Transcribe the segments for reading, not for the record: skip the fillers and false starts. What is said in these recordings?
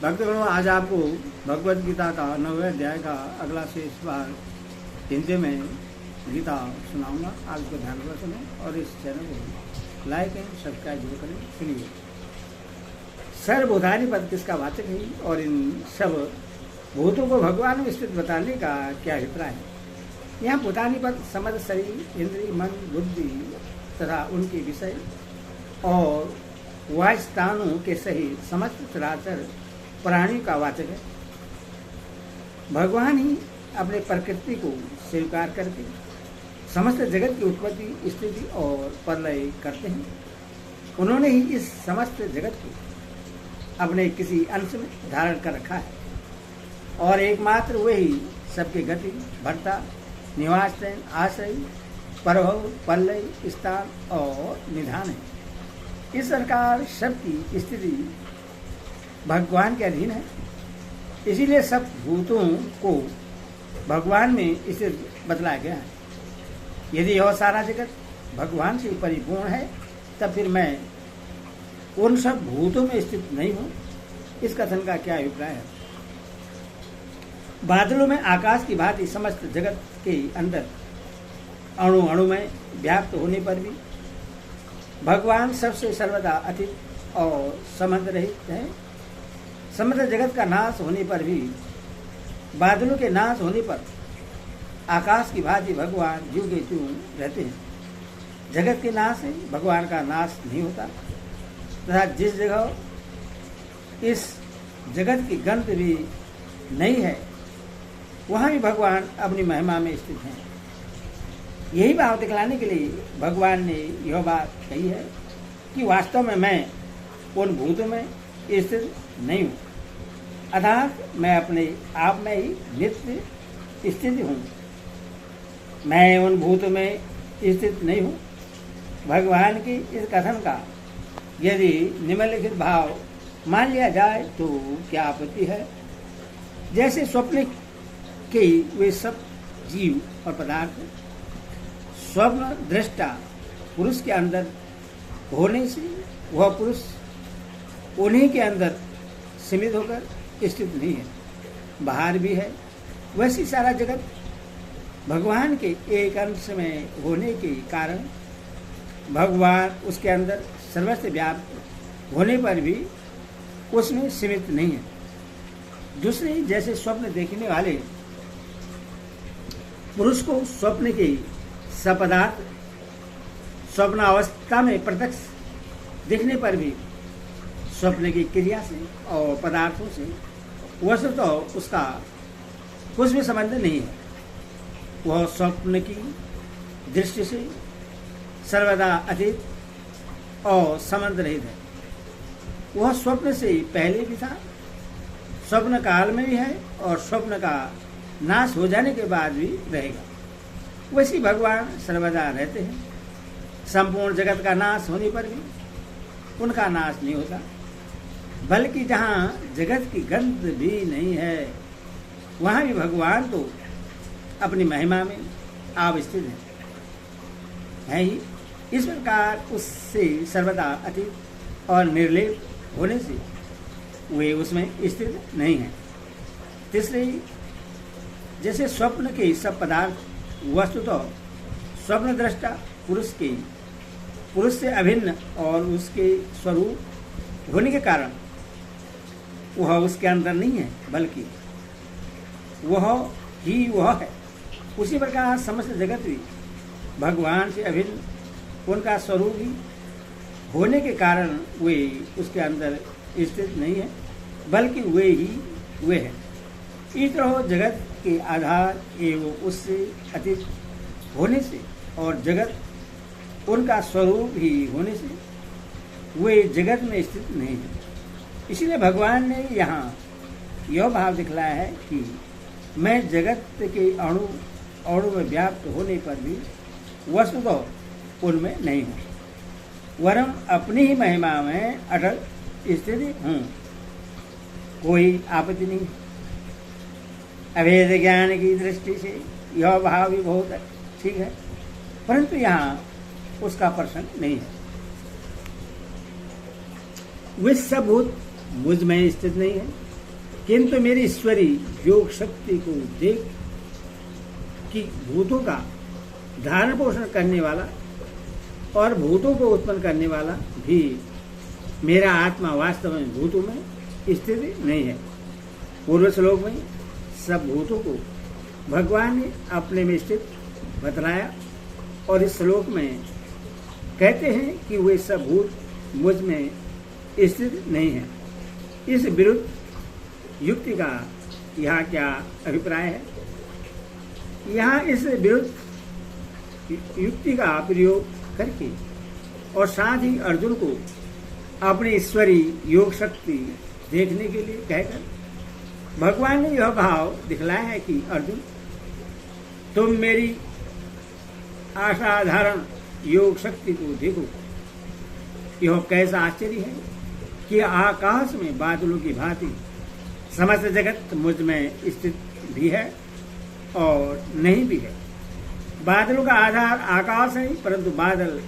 भक्तगणों, आज आपको भगवद गीता का 9वें अध्याय का अगला शेष भाग हिंदी में गीता सुनाऊंगा। आप इसको ध्यानपूर्वक सुनो और इस चैनल को लाइक एंड सब्सक्राइब जरूर करें। सुनिए। सर्वभूतानि पद किसका वाचक है और इन सब भूतों को भगवान में स्थित बताने का क्या अभिप्राय है। यहाँ भूतानि पद समस्त शरीर, इंद्रिय, मन, बुद्धि तथा उनके विषय और वायुस्थानों के सहित समस्त चराचर प्राणियों का वाचक है। भगवान ही अपने प्रकृति को स्वीकार करके समस्त जगत की उत्पत्ति, स्थिति और प्रलय करते हैं। उन्होंने ही इस समस्त जगत को अपने किसी अंश में धारण कर रखा है और एकमात्र वही सबके गति, भर्ता, निवास, आश्रय, प्रभव, प्रलय, स्थान और निधान है। इस प्रकार सबकी स्थिति भगवान के अधीन है। इसीलिए सब भूतों को भगवान में स्थित बतलाया गया है। यदि यह सारा जगत भगवान से परिपूर्ण है, तब फिर मैं उन सब भूतों में स्थित नहीं हूं। इस कथन का क्या अभिप्राय है। बादलों में आकाश की भांति समस्त जगत के अंदर अणु अणु में व्याप्त होने पर भी भगवान सबसे सर्वदा अतीत और संबंध रहित है। समस्त जगत का नाश होने पर भी, बादलों के नाश होने पर आकाश की भांति भगवान ज्यों के त्यों रहते हैं। जगत के नाश से भगवान का नाश नहीं होता तथा जिस जगह इस जगत की गंध भी नहीं है, वहां भी भगवान अपनी महिमा में स्थित हैं। यही भाव दिखलाने के लिए भगवान ने यह बात कही है कि वास्तव में मैं उन भूतों में स्थित नहीं हूँ, अर्थात मैं अपने आप में ही नित्य स्थित हूँ। मैं उन भूतों में स्थित नहीं हूँ। भगवान की इस कथन का यदि निम्नलिखित भाव मान लिया जाए तो क्या आपत्ति है। जैसे स्वप्न के वे सब जीव और पदार्थ स्वप्न दृष्टा पुरुष के अंदर होने से वह पुरुष उन्हीं के अंदर सीमित होकर स्थित नहीं है, बाहर भी है। वैसे सारा जगत भगवान के एक अंश में होने के कारण भगवान उसके अंदर सर्वस्व व्याप्त होने पर भी उसमें सीमित नहीं है। दूसरे, जैसे स्वप्न देखने वाले पुरुष को स्वप्न के सपदार्थ स्वप्न अवस्था में प्रत्यक्ष दिखने पर भी स्वप्न की क्रिया से और पदार्थों से वस्तु तो उसका कुछ भी संबंध नहीं है। वह स्वप्न की दृष्टि से सर्वदा अतीत और संबंध रहित है। वह स्वप्न से पहले भी था, स्वप्न काल में भी है और स्वप्न का नाश हो जाने के बाद भी रहेगा। वैसे भगवान सर्वदा रहते हैं। संपूर्ण जगत का नाश होने पर भी उनका नाश नहीं होता, बल्कि जहाँ जगत की गंध भी नहीं है, वहाँ भी भगवान तो अपनी महिमा में अवस्थित है ही। इस प्रकार उससे सर्वदा अतीत और निर्लेप होने से वे उसमें स्थित नहीं है। तीसरे, जैसे स्वप्न के सब पदार्थ वस्तु तो स्वप्न दृष्टा पुरुष से अभिन्न और उसके स्वरूप होने के कारण वह उसके अंदर नहीं है, बल्कि वह ही वह है। उसी प्रकार समस्त जगत भी भगवान से अभिन्न उनका स्वरूप ही होने के कारण वे उसके अंदर स्थित नहीं है, बल्कि वे ही वे है। इस तरह जगत के आधार एवं उससे अतीत होने से और जगत उनका स्वरूप ही होने से वे जगत में स्थित नहीं है। इसीलिए भगवान ने यहाँ यह भाव दिखलाया है कि मैं जगत के अणु अणु में व्याप्त होने पर भी वस्तु तो उनमें नहीं हूँ, वरन अपनी ही महिमा में अटल स्थित हूँ। कोई आपत्ति नहीं। अभेद ज्ञान की दृष्टि से यह भाव भी बहुत ठीक है, परंतु यहाँ उसका प्रसंग नहीं है। विश्वभूत मुझ में स्थित नहीं है, किंतु मेरी ईश्वरी योग शक्ति को देख कि भूतों का धारण पोषण करने वाला और भूतों को उत्पन्न करने वाला भी मेरा आत्मा वास्तव में भूतों में स्थित नहीं है। पूर्व श्लोक में सब भूतों को भगवान ने अपने में स्थित बतलाया और इस श्लोक में कहते हैं कि वे सब भूत मुझ में स्थित नहीं है। इस विरुद्ध युक्ति का यहाँ क्या अभिप्राय है? यहाँ इस विरुद्ध युक्ति का प्रयोग करके और साथ ही अर्जुन को अपनी ईश्वरी योग शक्ति देखने के लिए कहकर भगवान ने यह भाव दिखलाया है कि अर्जुन, तुम मेरी असाधारण योग शक्ति को देखो। यह कैसा आश्चर्य है कि आकाश में बादलों की भांति समस्त जगत मुझ में स्थित भी है और नहीं भी है। बादलों का आधार आकाश है, परंतु बादल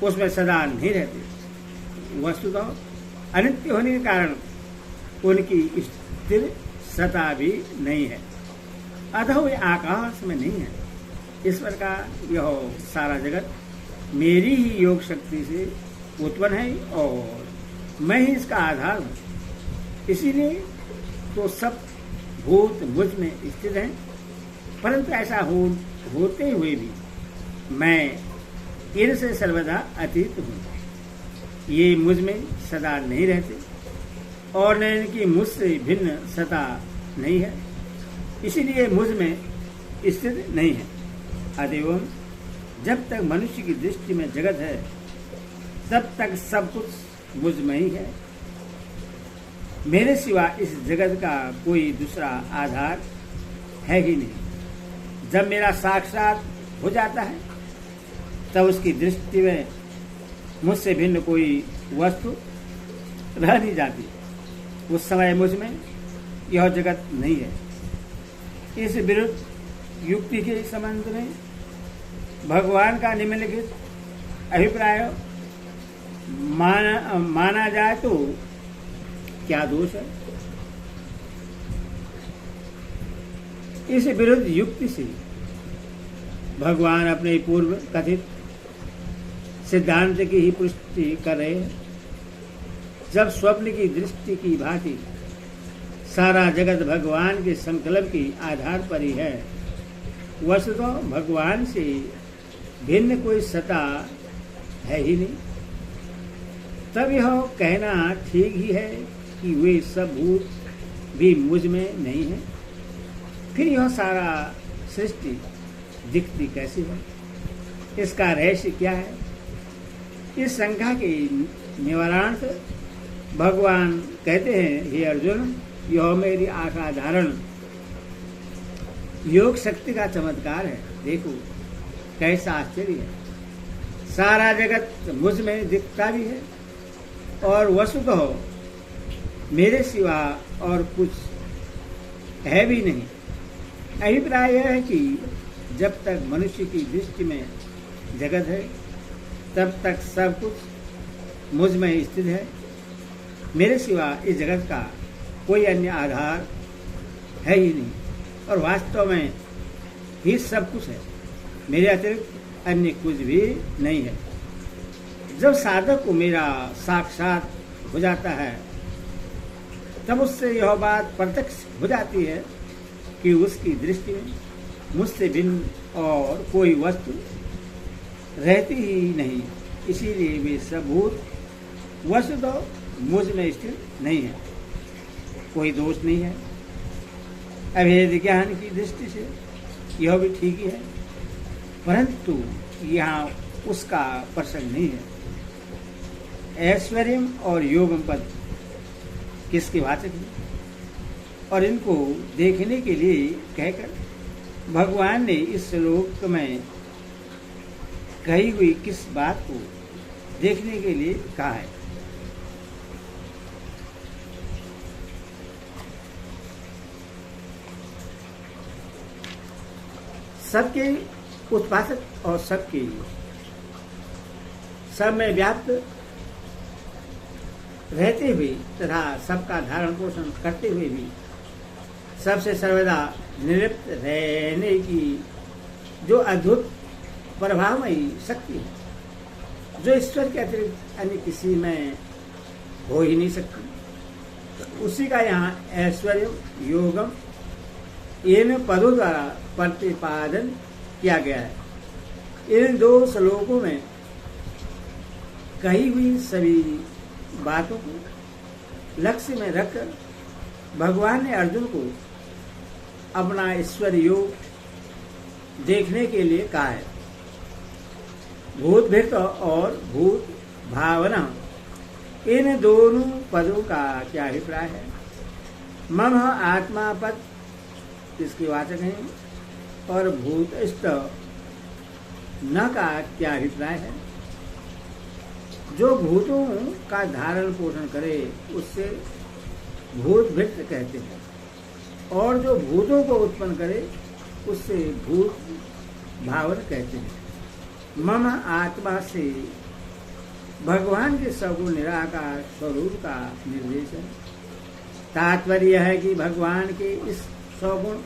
उसमें सदा नहीं रहते। वस्तुतः अनित्य होने के कारण उनकी स्थिर सत्ता भी नहीं है, अतः वे आकाश में नहीं है। इस प्रकार यह सारा जगत मेरी ही योग शक्ति से उत्पन्न है और मैं ही इसका आधार हूँ। इसीलिए तो सब भूत मुझ में स्थित हैं, परंतु ऐसा होते हुए भी मैं इनसे सर्वदा अतीत हूँ। ये मुझ में सदा नहीं रहते और न इनकी मुझसे भिन्न सत्ता नहीं है, इसीलिए मुझ में स्थित नहीं है। अतएव जब तक मनुष्य की दृष्टि में जगत है तब तक सब कुछ मुझ में ही है। मेरे सिवा इस जगत का कोई दूसरा आधार है ही नहीं। जब मेरा साक्षात हो जाता है तब उसकी दृष्टि में मुझसे भिन्न कोई वस्तु रह नहीं जाती। उस समय मुझ में यह जगत नहीं है। इस विरुद्ध युक्ति के संबंध में भगवान का निम्नलिखित अभिप्राय माना जाए तो क्या दोष है? इस विरुद्ध युक्ति से भगवान अपने पूर्व कथित सिद्धांत की ही पुष्टि कर रहे हैं। जब स्वप्न की दृष्टि की भांति सारा जगत भगवान के संकल्प के आधार पर ही है, वस्तुतः भगवान से भिन्न कोई सत्ता है ही नहीं, तब यह कहना ठीक ही है कि वे सब भूत भी मुझ में नहीं है। फिर यह सारा सृष्टि दिखती कैसी है? इसका रहस्य क्या है? इस शंका के निवारणार्थ भगवान कहते हैं, हे अर्जुन, यह मेरी असाधारण योग शक्ति का चमत्कार है। देखो कैसा आश्चर्य है। सारा जगत मुझ में दिखता भी है और वस्तुतः मेरे सिवा और कुछ है भी नहीं। अभिप्राय यह है कि जब तक मनुष्य की दृष्टि में जगत है तब तक सब कुछ मुझ में स्थित है। मेरे सिवा इस जगत का कोई अन्य आधार है ही नहीं और वास्तव में ही सब कुछ है। मेरे अतिरिक्त अन्य कुछ भी नहीं है। जब साधक को मेरा साक्षात हो जाता है तब उससे यह बात प्रत्यक्ष हो जाती है कि उसकी दृष्टि में मुझसे भिन्न और कोई वस्तु रहती ही नहीं। इसीलिए वे सब भूत वस्तुतः मुझ में स्थित नहीं है। कोई दोष नहीं है। अभेद ज्ञान की दृष्टि से यह भी ठीक ही है, परंतु यहाँ उसका प्रसंग नहीं है। ऐश्वर्यम और योगम पद किसके वाचक है और इनको देखने के लिए कहकर भगवान ने इस श्लोक में कही हुई किस बात को देखने के लिए कहा है? सबके उत्पादक और सबके सब में व्याप्त रहते हुए तथा सबका धारण पोषण करते हुए भी सबसे सर्वदा निलिप्त रहने की जो अद्भुत प्रभावमयी शक्ति है, जो ईश्वर के अतिरिक्त अन्य किसी में हो ही नहीं सकती, उसी का यहाँ ऐश्वर्य योगम एवं पदों द्वारा प्रतिपादन किया गया है। इन 2 श्लोकों में कही हुई सभी बातों को लक्ष्य में रखकर भगवान ने अर्जुन को अपना ईश्वर योग देखने के लिए कहा है। भूत भृत और भूत भावना, इन दोनों पदों का क्या अभिप्राय है? मम आत्मा पद इसके वाचक हैं, और भूत इष्ट न का क्या अभिप्राय है? जो भूतों का धारण पोषण करे उससे भूत भृत कहते हैं, और जो भूतों को उत्पन्न करे उससे भूत भावन कहते हैं। मम आत्मा से भगवान के सगुण निराकार स्वरूप का निर्देश है। तात्पर्य है कि भगवान के इस सगुण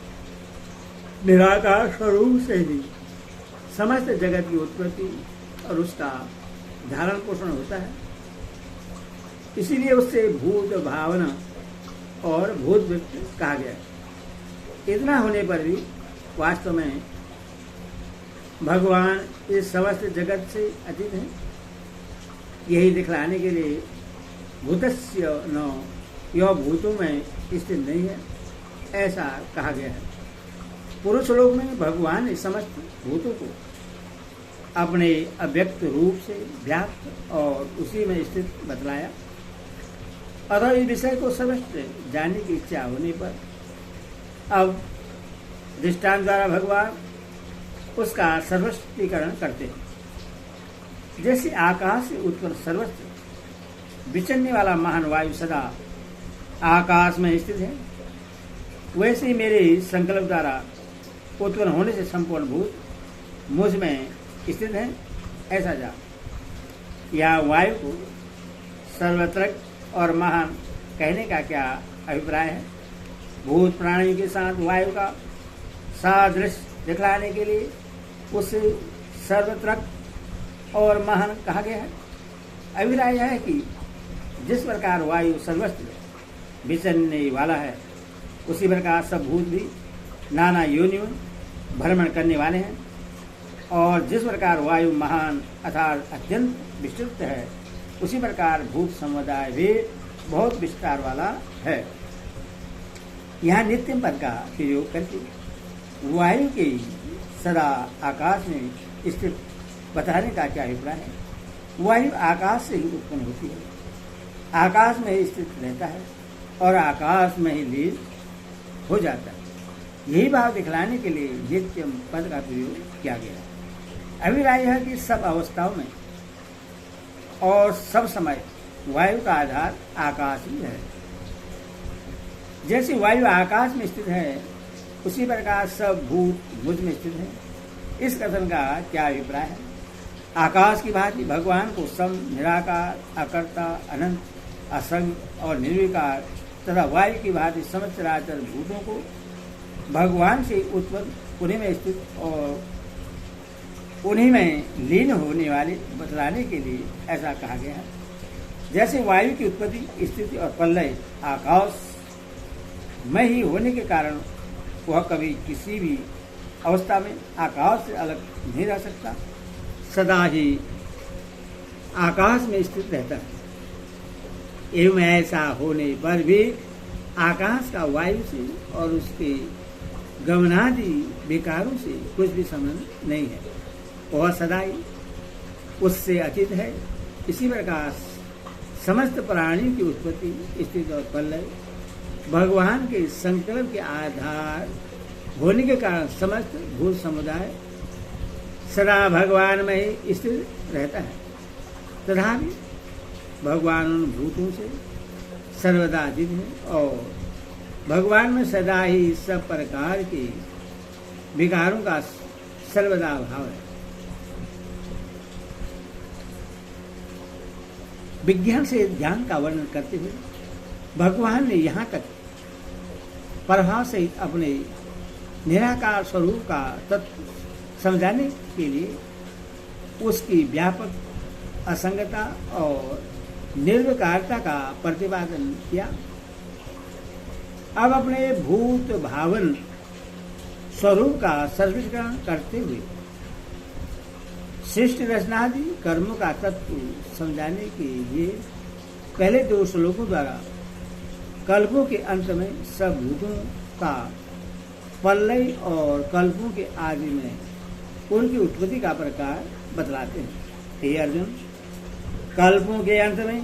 निराकार स्वरूप से ही समस्त जगत की उत्पत्ति और उसका धारण पोषण होता है। इसीलिए उससे भूत भावना और भूत वृत्ति कहा गया है। इतना होने पर भी वास्तव में भगवान इस समस्त जगत से अतीत है। यही दिखलाने के लिए भूतस्य न, यह भूतों में स्थित नहीं है, ऐसा कहा गया है। पुरुष लोक में भगवान ने समस्त भूतों को अपने अव्यक्त रूप से व्याप्त और उसी में स्थित बतलाया। अतः इस विषय को समस्त जानने की इच्छा होने पर अब दृष्टांत द्वारा भगवान उसका सर्वस्वीकरण करते हैं। जैसे आकाश से उत्पन्न सर्वस्व विचरने वाला महान वायु सदा आकाश में स्थित है, वैसे ही मेरे संकल्प द्वारा उत्पन्न होने से संपूर्ण भूत मुझ में स्थित है, ऐसा जा। या वायु को सर्वत्र और महान कहने का क्या अभिप्राय है? भूत प्राणियों के साथ वायु का सादृश्य दिखलाने के लिए उसे सर्वत्र और महान कहा गया है। अभिप्राय यह है कि जिस प्रकार वायु सर्वस्व विचरने वाला है, उसी प्रकार सब भूत भी नाना योनियों भ्रमण करने वाले हैं, और जिस प्रकार वायु महान अर्थात अत्यंत विस्तृत है, उसी प्रकार भूत समुदाय भी बहुत विस्तार वाला है। यहाँ नित्यम पद का प्रयोग करके वायु के सदा आकाश में स्थित बताने का क्या अभिप्राय है? वायु आकाश से ही उत्पन्न होती है, आकाश में ही स्थित रहता है और आकाश में ही लीन हो जाता है। यही भाव दिखलाने के लिए नित्यम पद का प्रयोग किया गया है। अभिप्राय है कि सब अवस्थाओं में और सब समय वायु का आधार आकाश ही है। जैसे वायु आकाश में स्थित है, उसी प्रकार सब भूत मुझ में स्थित है। इस कथन का क्या अभिप्राय है? आकाश की भांति भगवान को सम, निराकार, अकर्ता, अनंत, असंग और निर्विकार तथा वायु की भांति समस्त चराचर भूतों को भगवान से उत्पन्न, उन्हीं में स्थित और उन्हीं में लीन होने वाले बतलाने के लिए ऐसा कहा गया है। जैसे वायु की उत्पत्ति, स्थिति और प्रलय आकाश में ही होने के कारण वह कभी किसी भी अवस्था में आकाश से अलग नहीं रह सकता, सदा ही आकाश में स्थित रहता है। एवं ऐसा होने पर भी आकाश का वायु से और उसके गमनादि विकारों से कुछ भी संबंध नहीं है, वह सदा ही उससे अतीत है। इसी प्रकार समस्त प्राणियों की उत्पत्ति, स्थिति और प्रलय भगवान के संकल्प के आधार होने के कारण समस्त भूत समुदाय सदा भगवान में ही स्थित रहता है, तथा भी भगवान उन भूतों से सर्वदा अतीत है और भगवान में सदा ही सब प्रकार के विकारों का सर्वदा भाव है। विज्ञान से ध्यान का वर्णन करते हुए भगवान ने यहाँ तक प्रभाव सहित अपने निराकार स्वरूप का तत्व समझाने के लिए उसकी व्यापक असंगता और निर्विकारता का प्रतिपादन किया। अब अपने भूत भावन स्वरूप का सर्वೀಕरण करते हुए सृष्टि रचनादि कर्मों का तत्व समझाने के लिए पहले 2 श्लोकों द्वारा कल्पों के अंत में सब भूतों का प्रलय और कल्पों के आदि में उनकी उत्पत्ति का प्रकार बतलाते हैं। हे अर्जुन, कल्पों के अंत में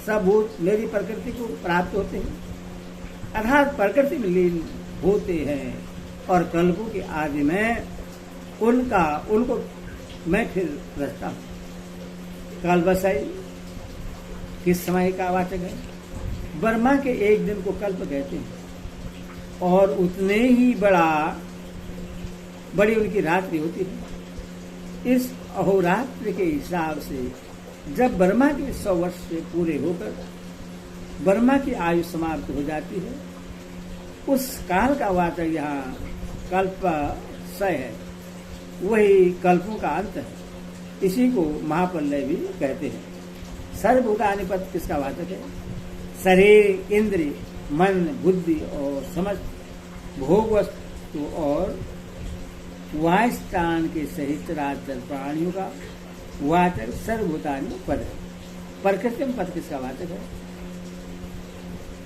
सब भूत मेरी प्रकृति को प्राप्त होते हैं, अर्थात प्रकृति में लीन होते हैं, और कल्पों के आदि में उनको मैं फिर रचता हूँ। कल्पसई किस समय का वाचक है? ब्रह्मा के एक दिन को कल्प कहते हैं, और उतने ही बड़ी उनकी रात्रि होती है। इस अहोरात्र के हिसाब से जब ब्रह्मा के 100 वर्ष से पूरे होकर ब्रह्मा की आयु समाप्त हो जाती है, उस काल का वाचक यहाँ कल्पसय है, वही कल्पों का अंत है। इसी को महाप्रलय भी कहते हैं। सर्वभूतानि पद किसका वाचक है? शरीर, इंद्रिय, मन, बुद्धि और समस्त भोग वस्तु और वायुस्थान के सहित चराचर प्राणियों का वाचक सर्वभूतानि पद है। प्रकृतिम पद किसका वाचक है?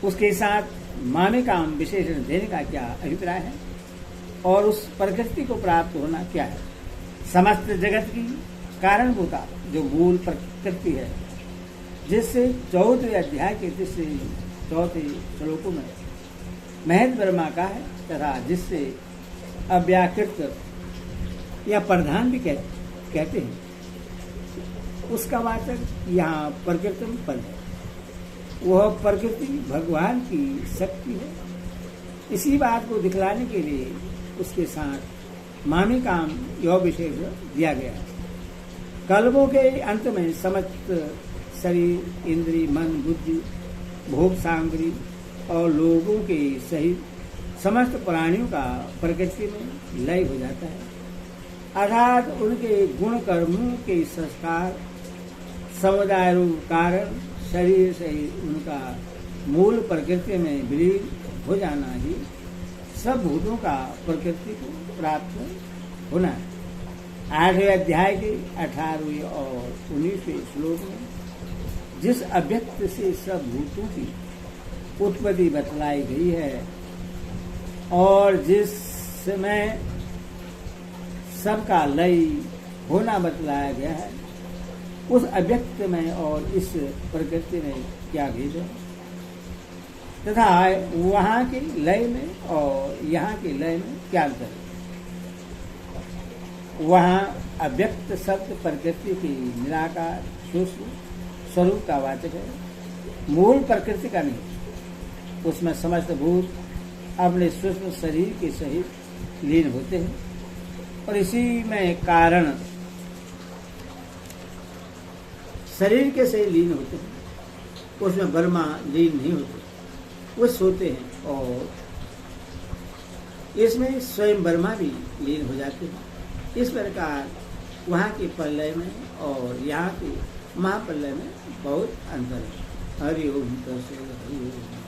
उसके साथ मामिकाम विशेषण देने का क्या अभिप्राय है, और उस प्रकृति को प्राप्त होना क्या है? समस्त जगत की कारणभूता जो मूल प्रकृति है, जिससे 14वें अध्याय के 4 श्लोकों में महद ब्रह्मा का है, तथा जिससे अव्याकृत या प्रधान भी कहते हैं, उसका वाचक यहाँ प्रकृतिम पद है। वह प्रकृति भगवान की शक्ति है। इसी बात को दिखलाने के लिए उसके साथ मामिकाम यह विशेष दिया गया है। कल्पों के अंत में समस्त शरीर, इंद्रिय, मन, बुद्धि, भोग सामग्री और लोगों के सहित समस्त प्राणियों का प्रकृति में लय हो जाता है, अर्थात उनके गुण कर्मों के संस्कार समुदाय रूप कारण शरीर से उनका मूल प्रकृति में विलीन हो जाना ही सब भूतों का प्रकृति को प्राप्त होना है। 8वें अध्याय के 18वें और 19वें श्लोक में जिस अव्यक्त से सब भूतों की उत्पत्ति बतलाई गई है और जिसमें सबका लय होना बतलाया गया है, उस अव्यक्त में और इस प्रकृति में क्या भेद है, तथा वहाँ के लय में और यहाँ के लय में क्या अंतर है। वहाँ अव्यक्त शब्द प्रकृति की निराकार सूक्ष्म स्वरूप का वाचक है, मूल प्रकृति का नहीं। उसमें समस्त भूत अपने सूक्ष्म शरीर के सहित लीन होते हैं, और इसी में कारण शरीर के सही लीन होते हैं। उसमें ब्रह्मा लीन नहीं होते, वो सोते हैं, और इसमें स्वयं ब्रह्मा भी लीन हो जाते हैं। इस प्रकार वहाँ के प्रलय में और यहाँ के महाप्रलय में बहुत अंतर है। हरि ओम तत्सत।